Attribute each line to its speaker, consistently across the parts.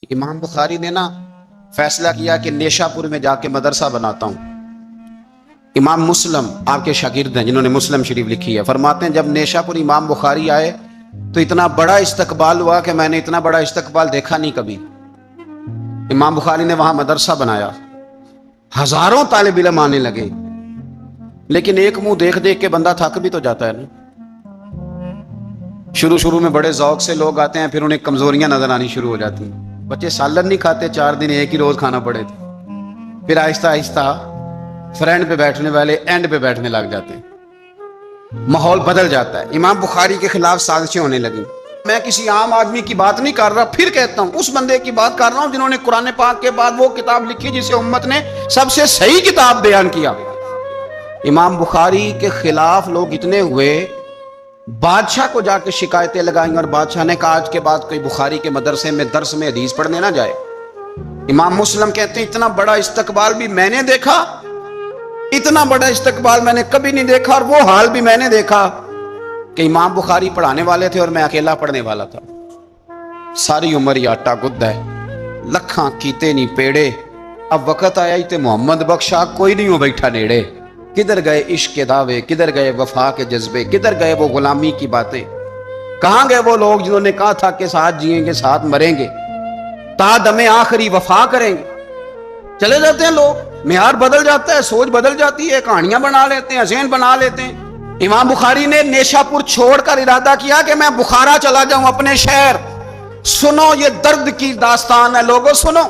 Speaker 1: امام بخاری نے نا فیصلہ کیا کہ نیشاپور میں جا کے مدرسہ بناتا ہوں۔ امام مسلم آپ کے شاگرد ہیں جنہوں نے مسلم شریف لکھی ہے، فرماتے ہیں جب نیشاپور امام بخاری آئے تو اتنا بڑا استقبال ہوا کہ میں نے اتنا بڑا استقبال دیکھا نہیں کبھی۔ امام بخاری نے وہاں مدرسہ بنایا، ہزاروں طالب علم آنے لگے، لیکن ایک منہ دیکھ دیکھ کے بندہ تھک بھی تو جاتا ہے نا۔ شروع میں بڑے ذوق سے لوگ آتے ہیں، پھر انہیں کمزوریاں نظر آنی شروع ہو جاتی ہیں۔ بچے سالن نہیں کھاتے، 4 دن ایک ہی روز کھانا پڑے تھے، پھر آہستہ آہستہ فرینڈ پہ بیٹھنے والے اینڈ پہ بیٹھنے لگ جاتے ہیں، ماحول بدل جاتا ہے۔ امام بخاری کے خلاف سازشیں ہونے لگیں۔ میں کسی عام آدمی کی بات نہیں کر رہا، پھر کہتا ہوں اس بندے کی بات کر رہا ہوں جنہوں نے قرآن پاک کے بعد وہ کتاب لکھی جسے امت نے سب سے صحیح کتاب بیان کیا۔ امام بخاری کے خلاف لوگ اتنے ہوئے، بادشاہ کو جا کے شکایتیں لگائیں، اور بادشاہ نے کہا آج کے بعد کوئی بخاری کے مدرسے میں درس میں حدیث پڑھنے نہ جائے۔ امام مسلم کہتے ہیں اتنا بڑا استقبال بھی میں نے دیکھا، اتنا بڑا استقبال میں نے کبھی نہیں دیکھا، اور وہ حال بھی میں نے دیکھا کہ امام بخاری پڑھانے والے تھے اور میں اکیلا پڑھنے والا تھا۔ ساری عمر یہ آٹا گد ہے، لکھاں کیتے نہیں پیڑے، اب وقت آیا ہی تے محمد بخشا کوئی نہیں ہو بیٹھا نیڑے۔ کدھر گئے عشق کے دعوے، کدھر گئے وفا کے جذبے، کدھر گئے وہ غلامی کی باتیں، کہاں گئے وہ لوگ جنہوں نے کہا تھا کہ ساتھ جئیں گے ساتھ مریں گے، تا دم آخری وفا کریں گے۔ چلے جاتے ہیں لوگ، معیار بدل جاتا ہے، سوچ بدل جاتی ہے، کہانیاں بنا لیتے ہیں، ذہن بنا لیتے ہیں۔ امام بخاری نے نیشاپور چھوڑ کر ارادہ کیا کہ میں بخارا چلا جاؤں، اپنے شہر۔ سنو یہ درد کی داستان ہے لوگوں، سنو،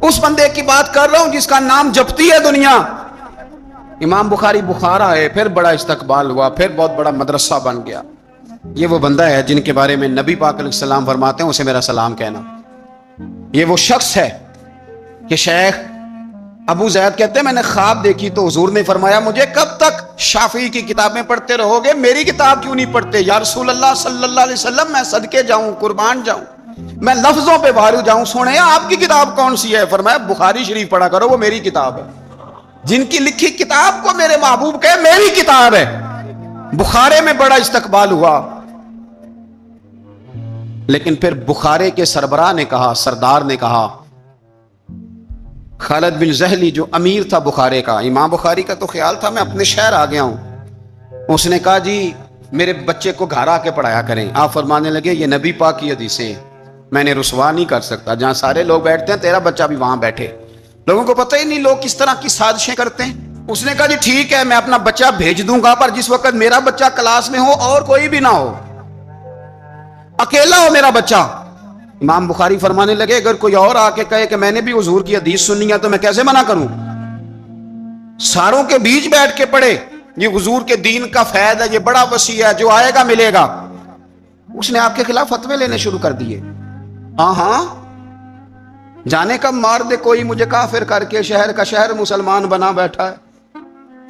Speaker 1: اس بندے کی بات کر رہا ہوں جس کا نام جپتی ہے دنیا۔ امام بخاری بخارا ہے، پھر بڑا استقبال ہوا، پھر بہت بڑا مدرسہ بن گیا۔ یہ وہ بندہ ہے جن کے بارے میں نبی پاک علیہ السلام فرماتے ہیں اسے میرا سلام کہنا۔ یہ وہ شخص ہے کہ شیخ ابو زید کہتے ہیں میں نے خواب دیکھی تو حضور نے فرمایا مجھے کب تک شافعی کی کتابیں پڑھتے رہو گے، میری کتاب کیوں نہیں پڑھتے؟ یا رسول اللہ صلی اللہ علیہ وسلم میں صدقے جاؤں، قربان جاؤں، میں لفظوں پہ بھارو جاؤں، سنے آپ کی کتاب کون سی ہے؟ فرمایا بخاری شریف پڑھا کرو، وہ میری کتاب ہے۔ جن کی لکھی کتاب کو میرے محبوب کہے میری کتاب ہے۔ بخارے میں بڑا استقبال ہوا، لیکن پھر بخارے کے سربراہ نے کہا، سردار نے کہا، خالد بن زہلی جو امیر تھا بخارے کا، امام بخاری کا تو خیال تھا میں اپنے شہر آ گیا ہوں، اس نے کہا جی میرے بچے کو گھر آ کے پڑھایا کریں۔ آپ فرمانے لگے یہ نبی پاک کی حدیثیں میں نے رسوا نہیں کر سکتا، جہاں سارے لوگ بیٹھتے ہیں تیرا بچہ بھی وہاں بیٹھے۔ لوگوں کو پتہ ہی نہیں لوگ کس طرح کی سازشیں کرتے ہیں۔ اس نے کہا جی ٹھیک ہے میں اپنا بچہ بھیج دوں گا، پر جس وقت میرا بچہ کلاس میں ہو اور کوئی بھی نہ ہو، اکیلا ہو میرا بچہ۔ امام بخاری فرمانے لگے اگر کوئی اور آ کے کہے کہ میں نے بھی حضور کی حدیث سننی ہے تو میں کیسے منع کروں؟ ساروں کے بیچ بیٹھ کے پڑھے، یہ حضور کے دین کا فیض ہے، یہ بڑا وسیع ہے، جو آئے گا ملے گا۔ اس نے آپ کے خلاف فتوے لینے شروع کر دیے۔ ہاں جانے کب مار دے کوئی مجھے کافر کر کے، شہر کا شہر مسلمان بنا بیٹھا ہے۔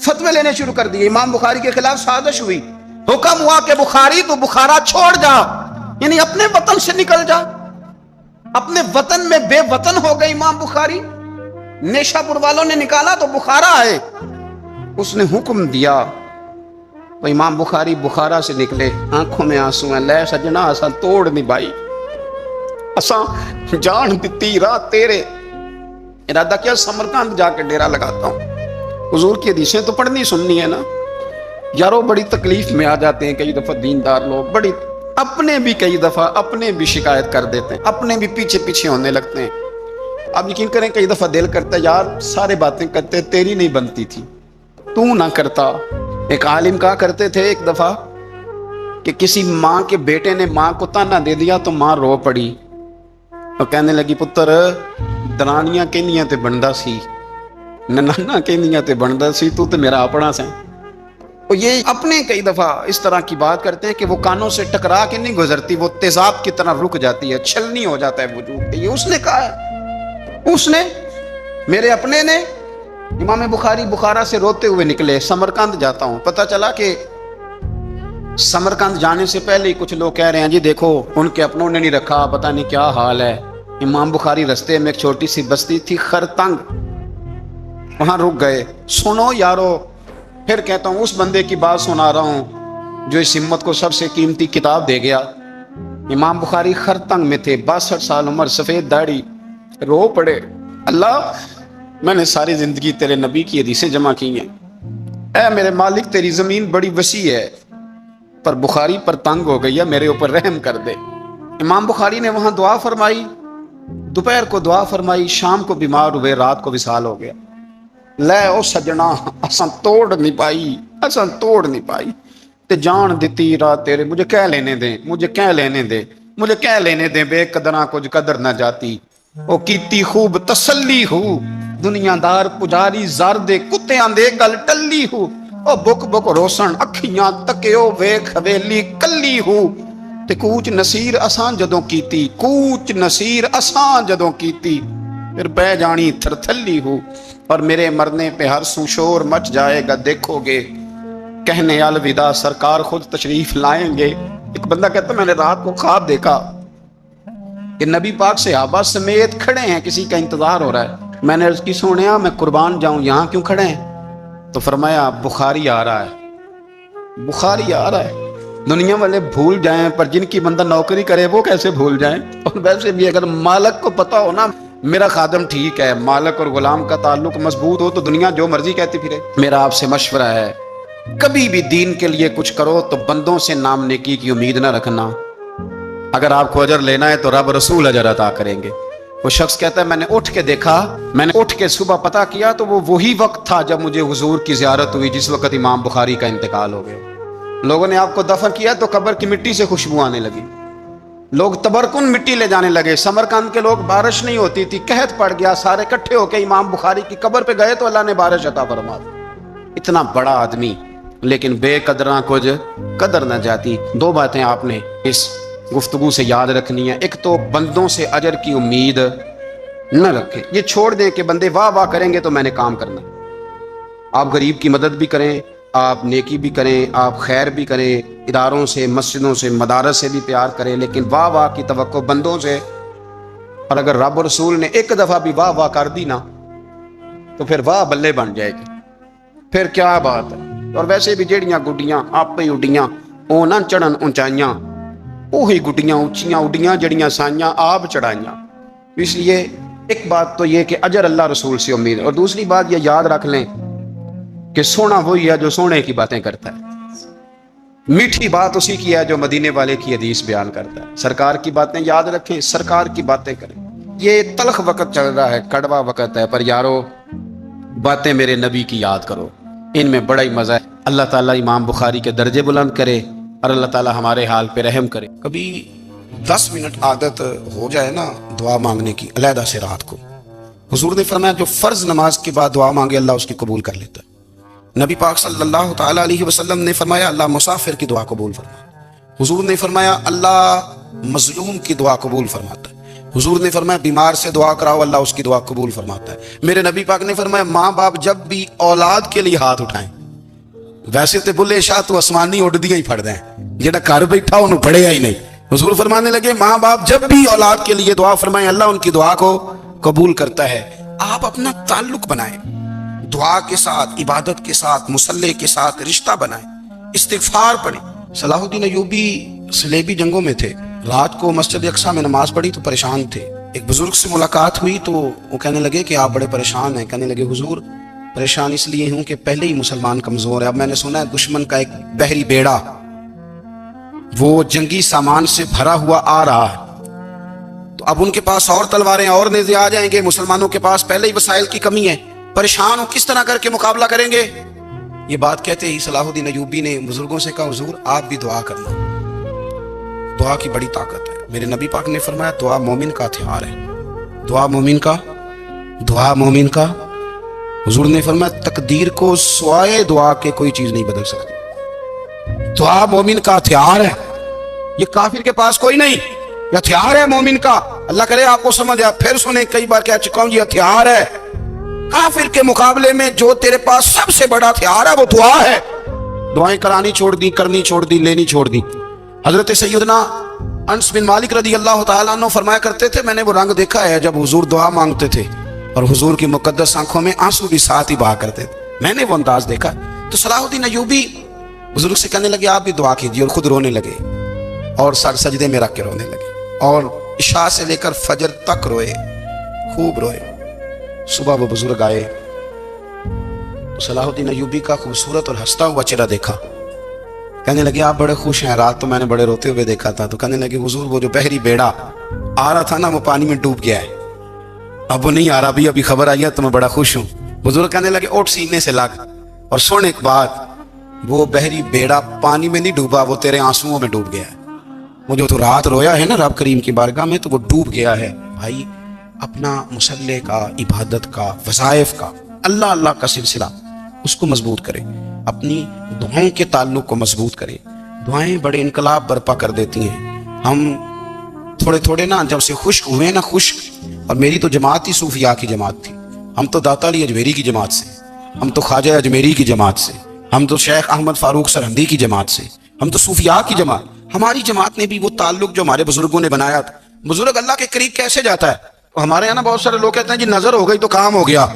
Speaker 1: فتوے لینے شروع کر دیے، امام بخاری کے خلاف سازش ہوئی، حکم ہوا کہ بخاری تو بخارا چھوڑ جا، یعنی اپنے وطن سے نکل جا۔ اپنے وطن میں بے وطن ہو گئے امام بخاری، نیشاپور والوں نے نکالا تو بخارا ہے۔ اس نے حکم دیا تو امام بخاری بخارا سے نکلے، آنکھوں میں آنسو ہیں، لے سجنا اساں توڑ نہیں بائی، اساں جان دیتی رات تیرے، ارادہ کیا سمرقند جا کے ڈیرا لگاتا ہوں۔ حضور کی حدیثیں تو پڑھنی سننی ہے نا یارو، بڑی تکلیف میں آ جاتے ہیں کئی دفعہ دیندار لوگ، بڑی اپنے بھی کئی دفعہ اپنے بھی شکایت کر دیتے ہیں، اپنے بھی پیچھے پیچھے ہونے لگتے ہیں۔ اب یقین کریں کئی دفعہ دل کرتا ہے یار سارے باتیں کرتے تیری نہیں بنتی تھی، تو نہ کرتا۔ ایک عالم کہا کرتے تھے ایک دفعہ کہ کسی ماں کے بیٹے نے ماں کو تانا دے دیا تو ماں رو پڑی، تو کہنے لگی پتر درانیاں کہنیاں تے بندا سی، ننانا کہنیاں تے بندا سی، تو تے میرا اپنا سیں۔ اور یہ اپنے کئی دفعہ اس طرح کی بات کرتے ہیں کہ وہ کانوں سے ٹکرا کے نہیں گزرتی، وہ تیزاب کی طرح رک جاتی ہے، چھلنی ہو جاتا ہے وجود۔ یہ اس نے کہا ہے، اس نے، میرے اپنے نے۔ امام بخاری بخارا سے روتے ہوئے نکلے، سمرقند جاتا ہوں۔ پتہ چلا کہ سمرقند جانے سے پہلے ہی کچھ لوگ کہہ رہے ہیں جی دیکھو ان کے اپنوں نے نہیں رکھا، پتہ نہیں کیا حال ہے۔ امام بخاری رستے میں ایک چھوٹی سی بستی تھی خرتنگ، وہاں رک گئے۔ سنو یارو، پھر کہتا ہوں اس بندے کی بات سنا رہا ہوں جو اس امت کو سب سے قیمتی کتاب دے گیا، امام بخاری خرتنگ میں تھے، 62 سال عمر، سفید داڑھی، رو پڑے، اللہ میں نے ساری زندگی تیرے نبی کی حدیثیں جمع کی ہیں، اے میرے مالک تیری زمین بڑی وسیع ہے پر بخاری پر تنگ ہو گئی ہے، میرے اوپر رحم کر دے۔ امام بخاری نے وہاں دعا فرمائی، دوپہر کو دعا فرمائی، شام کو بیمار ہوئے، رات کو وصال ہو گیا۔ لے او سجنا اساں توڑ نہیں پائی تے جان دتی رات تیرے، مجھے کہہ لینے دیں بے قدراں کچھ قدر نہ جاتی، او کیتی خوب تسلی ہو، دنیا دار پجاری زر دے کتیاں دے گل ٹلی ہو، او بک بک روسن اکھیاں تکیو ویکھ حویلی کلی ہو، تے کوچ نصیر اساں جدوں کیتی پھر بہ جانی تھرتھلی ہو، اور میرے مرنے پہ ہر سو شور مچ جائے گا، دیکھو گے کہنے الوداع سرکار خود تشریف لائیں گے۔ ایک بندہ کہتا میں نے رات کو خواب دیکھا کہ نبی پاک صحابہ سمیت کھڑے ہیں، کسی کا انتظار ہو رہا ہے، میں نے عرض کی سونیا میں قربان جاؤں، یہاں کیوں کھڑے ہیں؟ تو فرمایا بخاری آ رہا ہے۔ دنیا والے بھول جائیں پر جن کی بندہ نوکری کرے وہ کیسے بھول جائیں؟ اور ویسے بھی اگر مالک کو پتا ہو نا میرا خادم ٹھیک ہے، مالک اور غلام کا تعلق مضبوط ہو تو دنیا جو مرضی کہتی پھرے۔ میرا آپ سے مشورہ ہے کبھی بھی دین کے لیے کچھ کرو تو بندوں سے نام نیکی کی امید نہ رکھنا، اگر آپ کو اجر لینا ہے تو رب رسول اجر عطا کریں گے۔ وہ شخص کہتا ہے میں نے اٹھ کے دیکھا، میں نے اٹھ کے صبح پتہ کیا تو وہ وہی وقت تھا جب مجھے حضور کی زیارت ہوئی جس وقت امام بخاری کا انتقال ہو گیا۔ لوگوں نے آپ کو دفن کیا تو قبر کی مٹی سے خوشبو آنے لگی، لوگ تبرکن مٹی لے جانے لگے، سمرقند کے لوگ بارش نہیں ہوتی تھی، قحط پڑ گیا، سارے کٹھے ہو کے امام بخاری کی قبر پہ گئے تو اللہ نے بارش عطا فرما دی۔ اتنا بڑا آدمی لیکن بے قدراں کچھ قدر نہ جاتی۔ دو باتیں آپ نے اس گفتگو سے یاد رکھنی ہے، ایک تو بندوں سے اجر کی امید نہ رکھیں، یہ چھوڑ دیں کہ بندے واہ واہ کریں گے تو میں نے کام کرنا۔ آپ غریب کی مدد بھی کریں، آپ نیکی بھی کریں، آپ خیر بھی کریں، اداروں سے، مسجدوں سے، مدارس سے بھی پیار کریں، لیکن واہ واہ کی توقع بندوں سے، اور اگر رب اور رسول نے ایک دفعہ بھی واہ واہ کر دی نا تو پھر واہ بلے بن جائے گی، پھر کیا بات ہے۔ اور ویسے بھی جیڑیاں گڈیاں آپ ہی اڈیاں او نہ چڑھن اونچائیاں، وہی گڈیاں اونچیاں اڈیاں جڑیاں سائیاں آپ چڑھائیاں۔ اس لیے ایک بات تو یہ کہ اجر اللہ رسول سے امید ہے، اور دوسری بات یہ یاد رکھ لیں کہ سونا وہی ہے جو سونے کی باتیں کرتا ہے، میٹھی بات اسی کی ہے جو مدینے والے کی حدیث بیان کرتا ہے۔ سرکار کی باتیں یاد رکھیں، سرکار کی باتیں کریں۔ یہ تلخ وقت چل رہا ہے، کڑوا وقت ہے، پر یارو باتیں میرے نبی کی یاد کرو، ان میں بڑا ہی مزہ ہے۔ اللہ تعالیٰ امام بخاری کے درجے بلند کرے اور اللہ تعالیٰ ہمارے حال پہ رحم کرے۔
Speaker 2: کبھی 10 منٹ عادت ہو جائے نا دعا مانگنے کی علیحدہ سے رات کو، حضور نے فرمایا جو فرض نماز کے بعد دعا مانگے اللہ اس کی قبول کر لیتا ہے۔ نبی پاک صلی اللہ تعالیٰ علیہ وسلم نے فرمایا اللہ مسافر کی دعا قبول فرماتا، حضور نے فرمایا اللہ مظلوم کی دعا قبول فرماتا ہے، حضور نے فرمایا بیمار سے دعا کراؤ اللہ اس کی دعا قبول فرماتا ہے۔ میرے نبی پاک نے فرمایا ماں باپ جب بھی اولاد کے لیے ہاتھ اٹھائیں، ویسے تے بلے شاہ تو آسمانی اڈدیاں ہی پڑھ دیں، جڑا گھر بیٹھا انہوں پڑھے ہی نہیں۔ حضور فرمانے لگے ماں باپ جب بھی اولاد کے لیے دعا فرمائیں اللہ ان کی دعا کو قبول کرتا ہے۔ آپ اپنا تعلق بنائیں، دعا کے ساتھ، عبادت کے ساتھ، مصلی کے ساتھ رشتہ بنائیں، استغفار پڑھیں۔ صلاح الدین ایوبی صلیبی جنگوں میں تھے، رات کو مسجد اقصی میں نماز پڑھی تو پریشان تھے، ایک بزرگ سے ملاقات ہوئی تو وہ کہنے لگے کہ آپ بڑے پریشان ہیں۔ کہنے لگے حضور پریشان اس لیے ہوں کہ پہلے ہی مسلمان کمزور ہے، اب میں نے سنا ہے دشمن کا ایک بحری بیڑا وہ جنگی سامان سے بھرا ہوا آ رہا ہے، تو اب ان کے پاس اور تلواریں اور نیزے آ جائیں گے، مسلمانوں کے پاس پہلے ہی وسائل کی کمی ہے، پریشان ہوں کس طرح کر کے مقابلہ کریں گے۔ یہ بات کہتے ہی صلاح الدین ایوبی نے بزرگوں سے کہا حضور آپ بھی دعا کرنا، دعا کی بڑی طاقت ہے۔ میرے نبی پاک نے فرمایا دعا مومن کا ہتھیار ہے، دعا مومن کا حضور نے فرمایا تقدیر کو سوائے دعا کے کوئی چیز نہیں بدل سکتی، دعا مومن کا ہتھیار ہے، یہ کافر کے پاس کوئی نہیں، یہ ہتھیار ہے مومن کا۔ اللہ کرے آپ کو سمجھ آیا، پھر سنیں کئی بار کہہ چکا ہوں یہ ہتھیار ہے، کافر کے مقابلے میں جو تیرے پاس سب سے بڑا ہتھیار ہے وہ دعا ہے۔ دعائیں کرانی چھوڑ دی، کرنی چھوڑ دی، لینی چھوڑ دی۔ حضرت سیدنا انس بن مالک رضی اللہ تعالیٰ عنہ فرمایا کرتے تھے میں نے وہ رنگ دیکھا ہے جب حضور دعا مانگتے تھے اور حضور کی مقدس آنکھوں میں آنسو بھی ساتھ ہی بہا کرتے تھے، میں نے وہ انداز دیکھا۔ تو صلاح الدین ایوبی بزرگ سے کہنے لگے آپ بھی دعا کیجیے، اور خود رونے لگے۔ اور سر سجدے میں رکھ کے رونے لگے، اور عشاء سے لے کر فجر تک روئے، خوب روئے۔ صبح وہ بزرگ آئے تو صلاح الدین ایوبی کا خوبصورت اور ہنستا ہوا چہرہ دیکھا، کہنے لگے آپ بڑے خوش ہیں، رات تو میں نے بڑے روتے ہوئے دیکھا تھا۔ تو کہنے لگے حضور وہ جو بحری بیڑا آ رہا تھا نا وہ پانی میں ڈوب گیا ہے، اب وہ نہیں آ رہا، ابھی خبر آئی ہے تو میں بڑا خوش ہوں۔ بزرگ کہنے لگے اٹھ سینے سے لگ اور سن ایک بات، وہ بحری بیڑا پانی میں نہیں ڈوبا، وہ تیرے آنسوؤں میں ڈوب گیا ہے۔ وہ جو تو رات رویا ہے نا رب کریم کی بارگاہ میں تو وہ ڈوب گیا ہے۔ بھائی اپنا مصلے کا، عبادت کا، وظائف کا، اللہ اللہ کا سلسلہ اس کو مضبوط کرے، اپنی دعاؤں کے تعلق کو مضبوط کرے۔ دعائیں بڑے انقلاب برپا کر دیتی ہیں۔ ہم تھوڑے تھوڑے نا جب سے خشک ہوئے نا، خشک، اور میری تو جماعت ہی صوفیاء کی جماعت تھی، ہم تو داتا علی اجمیری کی جماعت سے، ہم تو خواجہ اجمیری کی جماعت سے، ہم تو شیخ احمد فاروق سرہندی کی جماعت سے، ہم تو صوفیاء کی جماعت۔ ہماری جماعت نے بھی وہ تعلق جو ہمارے بزرگوں نے بنایا تھا۔ بزرگ اللہ کے قریب کیسے جاتا ہے؟ ہمارے یہاں نا بہت سارے لوگ کہتے ہیں جی نظر ہو گئی تو کام ہو گیا۔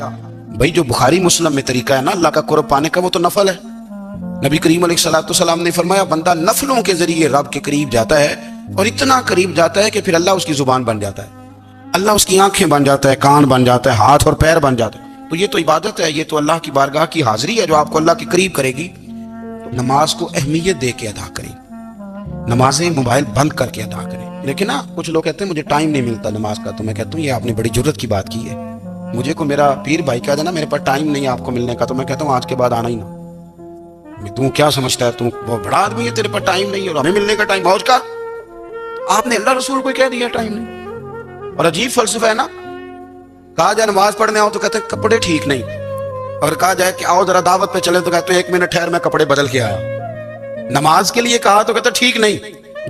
Speaker 2: بھائی جو بخاری مسلم میں طریقہ ہے نا اللہ کا قرب پانے کا وہ تو نفل ہے۔ نبی کریم علیہ السلام نے فرمایا بندہ نفلوں کے ذریعے رب کے قریب جاتا ہے، اور اتنا قریب جاتا ہے کہ پھر اللہ اس کی زبان بن جاتا ہے، اللہ اس کی آنکھیں بن جاتا ہے، کان بن جاتا ہے، ہاتھ اور پیر بن جاتا ہے۔ تو یہ تو عبادت ہے، یہ تو اللہ کی بارگاہ کی حاضری ہے جو آپ کو اللہ کے قریب کرے گی۔ تو نماز کو اہمیت دے کے ادا کریں، نمازیں موبائل بند کر کے ادا کریں۔ لیکن نا کچھ لوگ کہتے ہیں مجھے ٹائم نہیں ملتا نماز کا، تو میں کہتا ہوں یہ آپ نے بڑی جرت کی بات کی ہے۔ مجھے کو میرا پیر بھائی کہہ دینا میرے پاس ٹائم نہیں ہے آپ کو ملنے کا، تو میں کہتا ہوں آج کے بعد آنا ہی نہ۔ تو کیا سمجھتا ہے تو بہت بڑا آدمی ہے، تیرے پاس ٹائم نہیں ہے اور ہمیں ملنے کا ٹائم موج کا؟ آپ نے اللہ رسول کو کہہ دیا ٹائم نہیں۔ اور عجیب فلسفہ ہے نا، کہا جائے نماز پڑھنے آؤ تو کہتے ہیں کپڑے ٹھیک نہیں، اور کہا جائے کہ آؤ ذرا دعوت پہ چلے تو کہتے ہیں ایک منٹ ٹھہر میں کپڑے بدل کے آیا۔ نماز کے لیے کہا تو کہتے ہیں ٹھیک نہیں،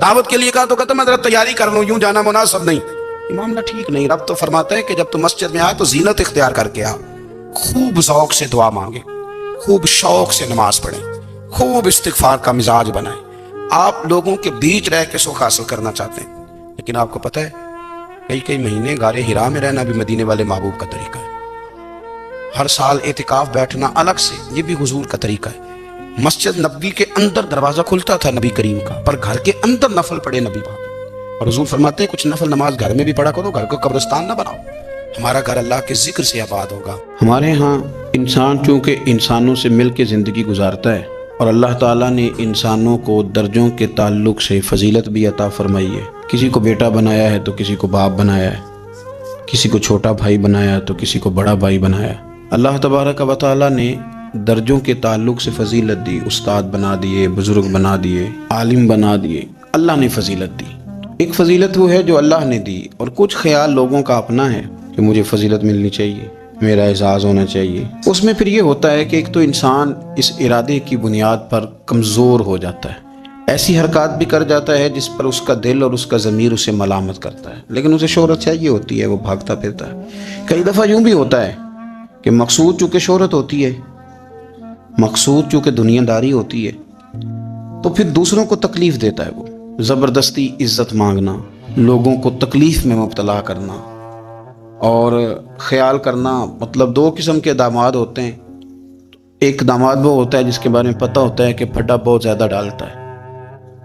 Speaker 2: دعوت کے لیے کہا تو کہتے ہیں میں ذرا تیاری کر لوں، یوں جانا مناسب نہیں۔ یہ معاملہ ٹھیک نہیں۔ رب تو فرماتا ہے کہ جب تم مسجد میں آئے تو زینت اختیار کر کے آ، خوب ذوق سے دعا مانگے، خوب شوق سے نماز پڑھیں، خوب استغفار کا مزاج بنائیں۔ آپ لوگوں کے بیچ رہ کے سکھ حاصل کرنا چاہتے ہیں، لیکن آپ کو پتہ ہے کئی مہینے غار ہرا میں رہنا بھی مدینے والے محبوب کا طریقہ ہے۔ ہر سال اعتکاف بیٹھنا الگ سے، یہ بھی حضور کا طریقہ ہے۔ مسجد نبوی کے اندر دروازہ کھلتا تھا نبی کریم کا، پر گھر کے اندر نفل پڑھے نبی پاک، اور حضور فرماتے ہیں کچھ نفل نماز گھر میں بھی پڑھا کرو، گھر کو قبرستان نہ بناؤ، ہمارا گھر اللہ کے ذکر سے آباد ہوگا۔
Speaker 3: ہمارے ہاں انسان چونکہ انسانوں سے مل کے زندگی گزارتا ہے، اور اللہ تعالیٰ نے انسانوں کو درجوں کے تعلق سے فضیلت بھی عطا فرمائی ہے۔ کسی کو بیٹا بنایا ہے تو کسی کو باپ بنایا ہے، کسی کو چھوٹا بھائی بنایا تو کسی کو بڑا بھائی بنایا۔ اللہ تبارک و تعالیٰ نے درجوں کے تعلق سے فضیلت دی، استاد بنا دیے، بزرگ بنا دیے، عالم بنا دیے، اللہ نے فضیلت دی۔ ایک فضیلت وہ ہے جو اللہ نے دی، اور کچھ خیال لوگوں کا اپنا ہے کہ مجھے فضیلت ملنی چاہیے، میرا اعزاز ہونا چاہیے۔ اس میں پھر یہ ہوتا ہے کہ ایک تو انسان اس ارادے کی بنیاد پر کمزور ہو جاتا ہے، ایسی حرکات بھی کر جاتا ہے جس پر اس کا دل اور اس کا ضمیر اسے ملامت کرتا ہے، لیکن اسے شہرت چاہیے ہوتی ہے، وہ بھاگتا پھرتا ہے۔ کئی دفعہ یوں بھی ہوتا ہے کہ مقصود چونکہ شہرت ہوتی ہے، مقصود چونکہ دنیا داری ہوتی ہے، تو پھر دوسروں کو تکلیف دیتا ہے، وہ زبردستی عزت مانگنا، لوگوں کو تکلیف میں مبتلا کرنا اور خیال کرنا۔ مطلب دو قسم کے داماد ہوتے ہیں، ایک داماد وہ ہوتا ہے جس کے بارے میں پتہ ہوتا ہے کہ پھڈا بہت زیادہ ڈالتا ہے،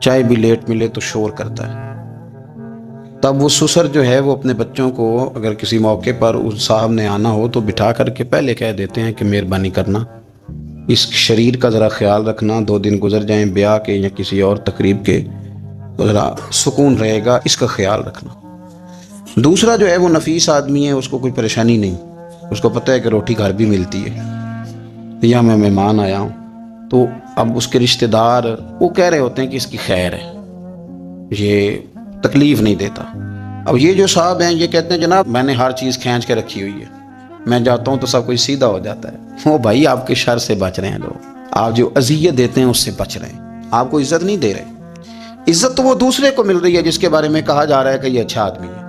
Speaker 3: چائے بھی لیٹ ملے تو شور کرتا ہے، تب وہ سسر جو ہے وہ اپنے بچوں کو اگر کسی موقع پر اس صاحب نے آنا ہو تو بٹھا کر کے پہلے کہہ دیتے ہیں کہ مہربانی کرنا اس شریر کا ذرا خیال رکھنا، 2 دن گزر جائیں بیاہ کے یا کسی اور تقریب کے تو ذرا سکون رہے گا، اس کا خیال رکھنا۔ دوسرا جو ہے وہ نفیس آدمی ہے، اس کو کوئی پریشانی نہیں، اس کو پتہ ہے کہ روٹی گھر بھی ملتی ہے، یا میں مہمان آیا ہوں، تو اب اس کے رشتہ دار وہ کہہ رہے ہوتے ہیں کہ اس کی خیر ہے، یہ تکلیف نہیں دیتا۔ اب یہ جو صاحب ہیں یہ کہتے ہیں جناب میں نے ہر چیز کھینچ کے رکھی ہوئی ہے، میں جاتا ہوں تو سب کچھ سیدھا ہو جاتا ہے۔ وہ بھائی آپ کے شر سے بچ رہے ہیں لوگ، آپ جو اذیت دیتے ہیں اس سے بچ رہے ہیں، آپ کو عزت نہیں دے رہے۔ عزت تو وہ دوسرے کو مل رہی ہے جس کے بارے میں کہا جا رہا ہے کہ یہ اچھا آدمی ہے،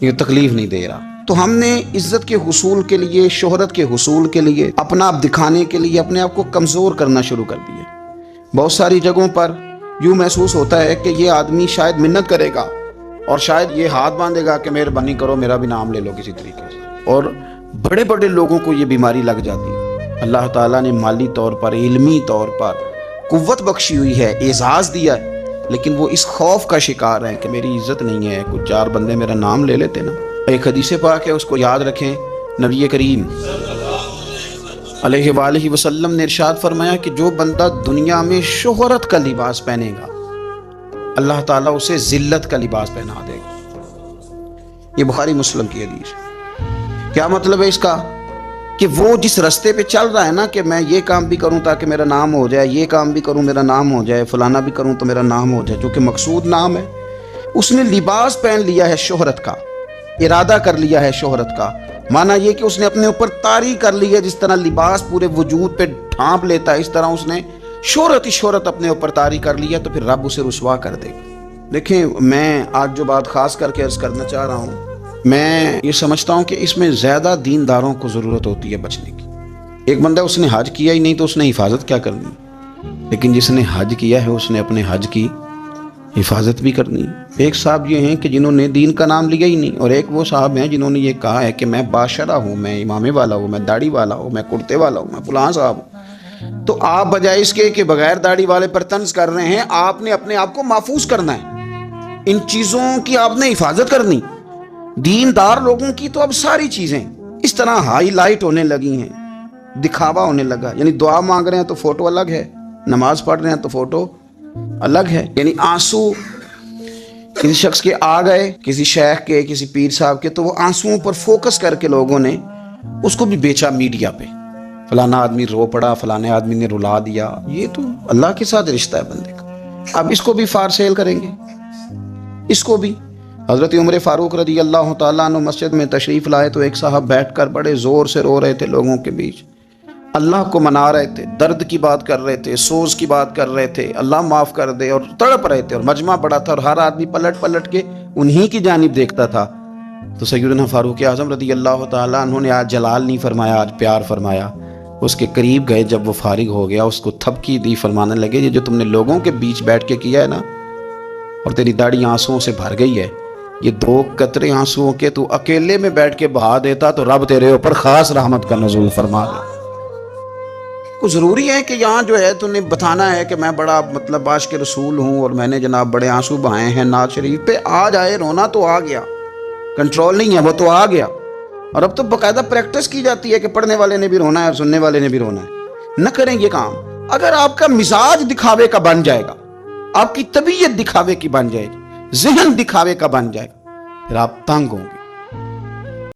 Speaker 3: یہ تکلیف نہیں دے رہا۔ تو ہم نے عزت کے حصول کے لیے، شہرت کے حصول کے لیے، اپنا آپ دکھانے کے لیے اپنے آپ کو کمزور کرنا شروع کر دیا۔ بہت ساری جگہوں پر یوں محسوس ہوتا ہے کہ یہ آدمی شاید منت کرے گا اور شاید یہ ہاتھ باندھے گا کہ مہربانی کرو میرا بھی نام لے لو کسی طریقے سے، اور بڑے بڑے لوگوں کو یہ بیماری لگ جاتی ہے۔ اللہ تعالیٰ نے مالی طور پر، علمی طور پر قوت بخشی ہوئی ہے، اعزاز دیا ہے، لیکن وہ اس خوف کا شکار ہیں کہ میری عزت نہیں ہے، کچھ چار بندے میرا نام لے لیتے نا۔ ایک حدیث پاک ہے، اس کو یاد رکھیں، نبی کریم علیہ وآلہ وسلم نے ارشاد فرمایا کہ جو بندہ دنیا میں شہرت کا لباس پہنے گا، اللہ تعالیٰ اسے ذلت کا لباس پہنا دے گا۔ یہ بخاری مسلم کی حدیث ہے۔ کیا مطلب ہے اس کا؟ کہ وہ جس رستے پہ چل رہا ہے نا کہ میں یہ کام بھی کروں تاکہ میرا نام ہو جائے، یہ کام بھی کروں میرا نام ہو جائے، فلانا بھی کروں تو میرا نام ہو جائے، چونکہ مقصود نام ہے، اس نے لباس پہن لیا ہے شہرت کا، ارادہ کر لیا ہے شہرت کا۔ مانا یہ کہ اس نے اپنے اوپر طاری کر لی ہے، جس طرح لباس پورے وجود پہ ڈھانپ لیتا ہے، اس طرح اس نے شہرت ہی شہرت اپنے اوپر طاری کر لی ہے، تو پھر رب اسے رسوا کر دے گا۔ دیکھیں، میں آج جو بات خاص کر کے عرض کرنا چاہ رہا ہوں، میں یہ سمجھتا ہوں کہ اس میں زیادہ دینداروں کو ضرورت ہوتی ہے بچنے کی۔ ایک بندہ اس نے حج کیا ہی نہیں تو اس نے حفاظت کیا کرنی، لیکن جس نے حج کیا ہے اس نے اپنے حج کی حفاظت بھی کرنی۔ ایک صاحب یہ ہیں کہ جنہوں نے دین کا نام لیا ہی نہیں، اور ایک وہ صاحب ہیں جنہوں نے یہ کہا ہے کہ میں باشرہ ہوں، میں امامے والا ہوں، میں داڑھی والا ہوں، میں کرتے والا ہوں، میں فلاں صاحب ہوں۔ تو آپ بجائے اس کے کہ بغیر داڑھی والے پر طنز کر رہے ہیں، آپ نے اپنے آپ کو محفوظ کرنا ہے، ان چیزوں کی آپ نے حفاظت کرنی۔ دیندار لوگوں کی تو اب ساری چیزیں اس طرح ہائی لائٹ ہونے لگی ہیں، دکھاوا ہونے لگا، یعنی دعا مانگ رہے ہیں تو فوٹو الگ ہے، نماز پڑھ رہے ہیں تو فوٹو الگ ہے، یعنی آنسو کسی شخص کے آ گئے، کسی شیخ کے، کسی پیر صاحب کے، تو وہ آنسوؤں پر فوکس کر کے لوگوں نے اس کو بھی بیچا میڈیا پہ، فلانا آدمی رو پڑا، فلانے آدمی نے رلا دیا۔ یہ تو اللہ کے ساتھ رشتہ ہے بندے کا، اب اس کو بھی فار سیل کریں گے، اس کو بھی۔ حضرت عمر فاروق رضی اللہ تعالیٰ عنہ مسجد میں تشریف لائے تو ایک صاحب بیٹھ کر بڑے زور سے رو رہے تھے، لوگوں کے بیچ اللہ کو منا رہے تھے، درد کی بات کر رہے تھے، سوز کی بات کر رہے تھے، اللہ معاف کر دے، اور تڑپ رہے تھے، اور مجمع بڑا تھا اور ہر آدمی پلٹ پلٹ کے انہی کی جانب دیکھتا تھا۔ تو سیدنا فاروق اعظم رضی اللہ تعالیٰ عنہ نے آج جلال نہیں فرمایا، آج پیار فرمایا۔ اس کے قریب گئے، جب وہ فارغ ہو گیا اس کو تھپکی دی، فرمانے لگے یہ جو تم نے لوگوں کے بیچ بیٹھ کے کیا ہے نا، اور تیری داڑھی آنسوؤں سے بھر گئی ہے، یہ 2 قطرے آنسوؤں کے تو اکیلے میں بیٹھ کے بہا دیتا تو رب تیرے اوپر خاص رحمت کا نزول فرما دے۔ کو ضروری ہے کہ یہاں جو ہے تو نے بتانا ہے کہ میں بڑا مطلب عاشق رسول ہوں اور میں نے جناب بڑے آنسو بہائے ہیں ناز شریف پہ، آ جائے رونا تو آ گیا، کنٹرول نہیں ہے، وہ تو آ گیا۔ اور اب تو باقاعدہ پریکٹس کی جاتی ہے کہ پڑھنے والے نے بھی رونا ہے اور سننے والے نے بھی رونا ہے۔ نہ کریں یہ کام۔ اگر آپ کا مزاج دکھاوے کا بن جائے گا، آپ کی طبیعت دکھاوے کی بن جائے گی، ذہن دکھاوے کا بن جائے گا، پھر آپ تنگ ہوں گے۔